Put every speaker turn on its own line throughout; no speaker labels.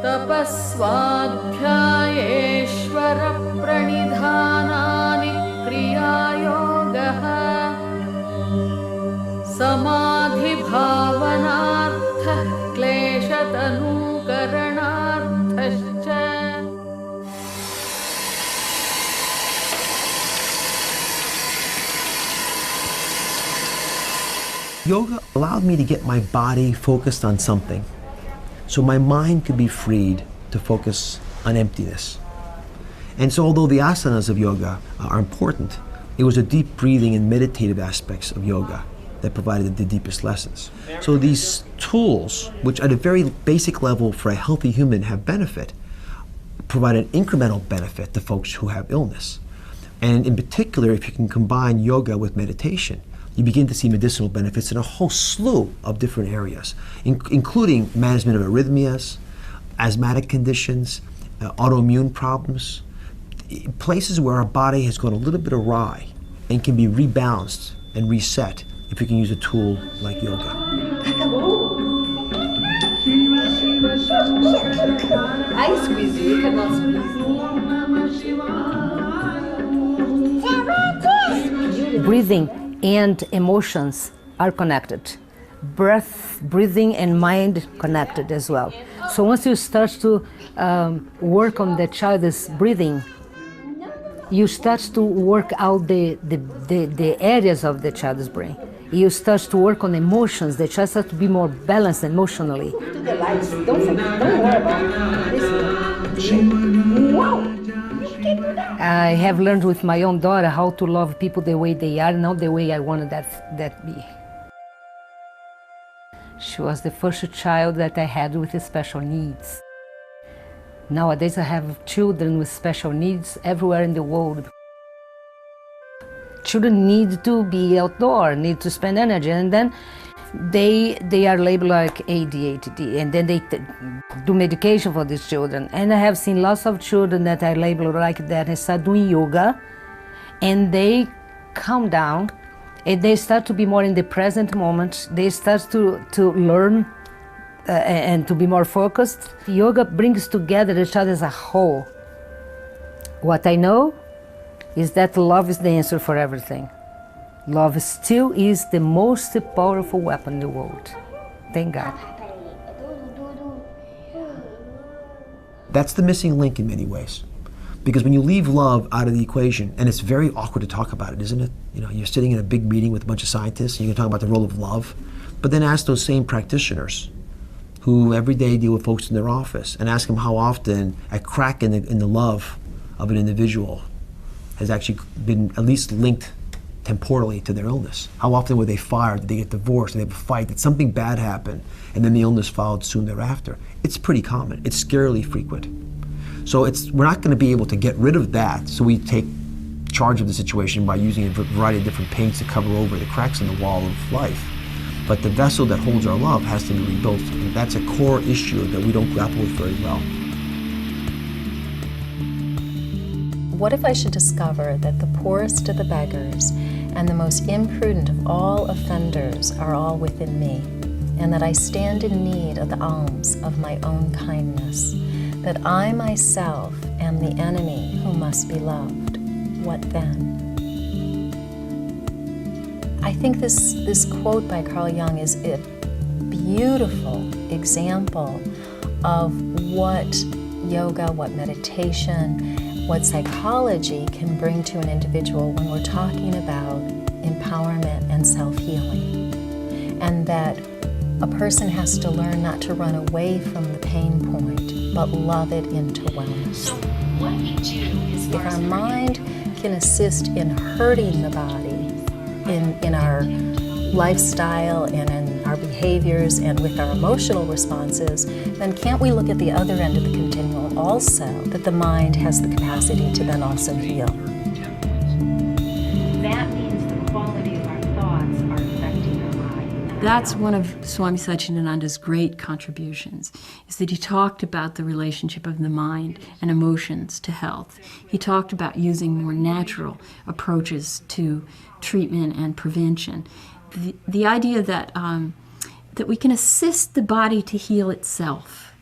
तपस्वाध्यायेश्वर प्रणिधानानि क्रियायोगः समाधिभावनार्थः क्लेशतनूकरणार्थश्च.
Yoga allowed me to get my body focused on something, so my mind could be freed to focus on emptiness. And so although the asanas of yoga are important, it was the deep breathing and meditative aspects of yoga that provided the deepest lessons. So these tools, which at a very basic level for a healthy human have benefit, provide an incremental benefit to folks who have illness. And in particular, if you can combine yoga with meditation, you begin to see medicinal benefits in a whole slew of different areas, including management of arrhythmias, asthmatic conditions, autoimmune problems, places where our body has gone a little bit awry and can be rebalanced and reset if you can use a tool like yoga.
I squeeze you, you cannot squeeze. Breathing and emotions are connected. Breathing and mind connected as well. So once you start to work on the child's breathing, you start to work out the areas of the child's brain. You start to work on emotions. The child starts to be more balanced emotionally. Don't worry about this. Wow. I have learned with my own daughter how to love people the way they are, not the way I wanted that be. She was the first child that I had with special needs. Nowadays I have children with special needs everywhere in the world. Children need to be outdoors, need to spend energy, and then they are labeled like ADHD, and then they do medication for these children. And I have seen lots of children that are labeled like that and start doing yoga, and they calm down, and they start to be more in the present moment. They start to learn and to be more focused. Yoga brings together each other as a whole. What I know is that love is the answer for everything. Love still is the most powerful weapon in the world. Thank God.
That's the missing link in many ways. Because when you leave love out of the equation, and it's very awkward to talk about it, isn't it? You know, you're sitting in a big meeting with a bunch of scientists, and you can talk about the role of love, but then ask those same practitioners who every day deal with folks in their office and ask them how often a crack in the love of an individual has actually been at least linked temporally to their illness. How often were they fired? Did they get divorced? Did they have a fight? Did something bad happen? And then the illness followed soon thereafter. It's pretty common. It's scarily frequent. So we're not going to be able to get rid of that, so we take charge of the situation by using a variety of different paints to cover over the cracks in the wall of life. But the vessel that holds our love has to be rebuilt, and that's a core issue that we don't grapple with very well.
What if I should discover that the poorest of the beggars and the most imprudent of all offenders are all within me, and that I stand in need of the alms of my own kindness, that I myself am the enemy who must be loved? What then? I think this quote by Carl Jung is a beautiful example of what yoga, what meditation, what psychology can bring to an individual when we're talking about empowerment and self-healing. And that a person has to learn not to run away from the pain point, but love it into wellness.
So what we do is,
if our mind can assist in hurting the body, in our lifestyle and in our behaviors and with our emotional responses, then can't we look at the other end of the continuum also, that the mind has the capacity to then also heal?
that means the quality of our thoughts are affecting our mind.
That's one of Swami Satchidananda's great contributions, is that he talked about the relationship of the mind and emotions to health. He talked about using more natural approaches to treatment and prevention. The idea that that we can assist the body to heal itself,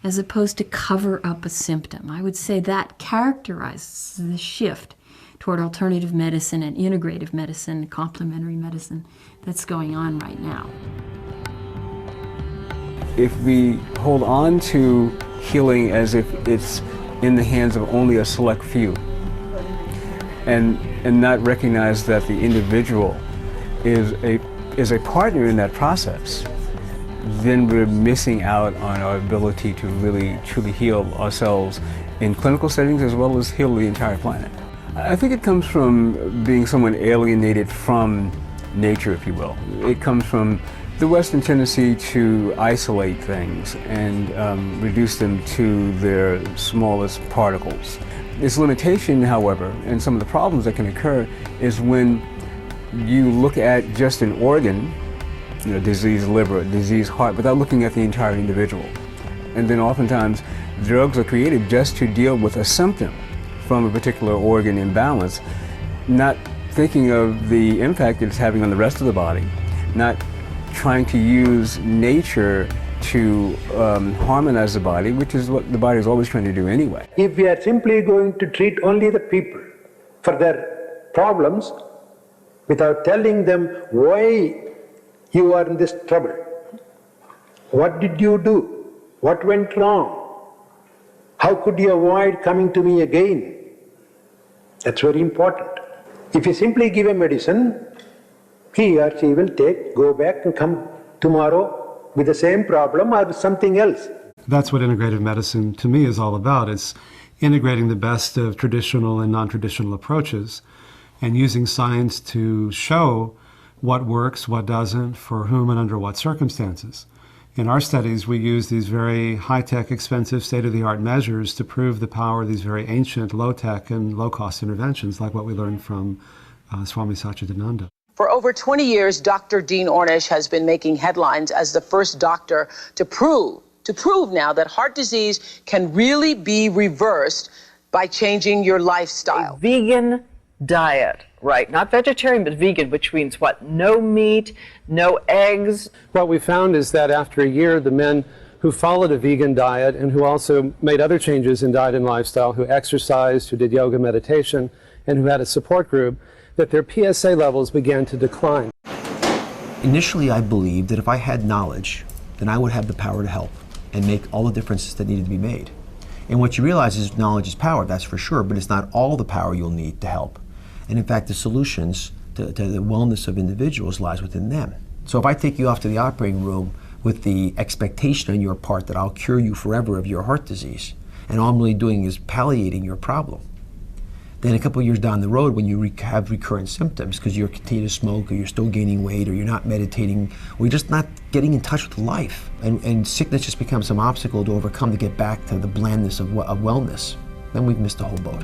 as opposed to cover up a symptom. I would say that characterizes the shift toward alternative medicine and integrative medicine, complementary medicine that's going on right now.
If we hold on to healing as if it's in the hands of only a select few, and not recognize that the individual is a partner in that process, then we're missing out on our ability to really truly heal ourselves in clinical settings as well as heal the entire planet. I think it comes from being someone alienated from nature, if you will. It comes from the Western tendency to isolate things and reduce them to their smallest particles. This limitation, however, and some of the problems that can occur is when you look at just an organ, diseased liver, diseased heart, without looking at the entire individual. And then oftentimes drugs are created just to deal with a symptom from a particular organ imbalance, not thinking of the impact it's having on the rest of the body, not trying to use nature to harmonize the body, which is what the body is always trying to do anyway.
If we are simply going to treat only the people for their problems without telling them why you are in this trouble, what did you do, what went wrong, how could you avoid coming to me again? That's very important. If you simply give a medicine, he or she will go back and come tomorrow with the same problem or with something else.
That's what integrative medicine to me is all about. It's integrating the best of traditional and non-traditional approaches and using science to show what works, what doesn't, for whom and under what circumstances. In our studies, we use these very high-tech, expensive, state-of-the-art measures to prove the power of these very ancient, low-tech and low-cost interventions, like what we learned from Swami Satchidananda.
For over 20 years, Dr. Dean Ornish has been making headlines as the first doctor to prove now that heart disease can really be reversed by changing your lifestyle.
A vegan diet, right? Not vegetarian, but vegan, which means what? No meat, no eggs.
What we found is that after a year, the men who followed a vegan diet and who also made other changes in diet and lifestyle, who exercised, who did yoga meditation, and who had a support group, that their PSA levels began to decline.
Initially, I believed that if I had knowledge, then I would have the power to help and make all the differences that needed to be made. And what you realize is knowledge is power, that's for sure, but it's not all the power you'll need to help. And in fact, the solutions to the wellness of individuals lies within them. So if I take you off to the operating room with the expectation on your part that I'll cure you forever of your heart disease, and all I'm really doing is palliating your problem, then a couple of years down the road, when you have recurrent symptoms because you're continuing to smoke, or you're still gaining weight, or you're not meditating, or you're just not getting in touch with life, and sickness just becomes some obstacle to overcome to get back to the blandness of wellness, then we've missed the whole boat.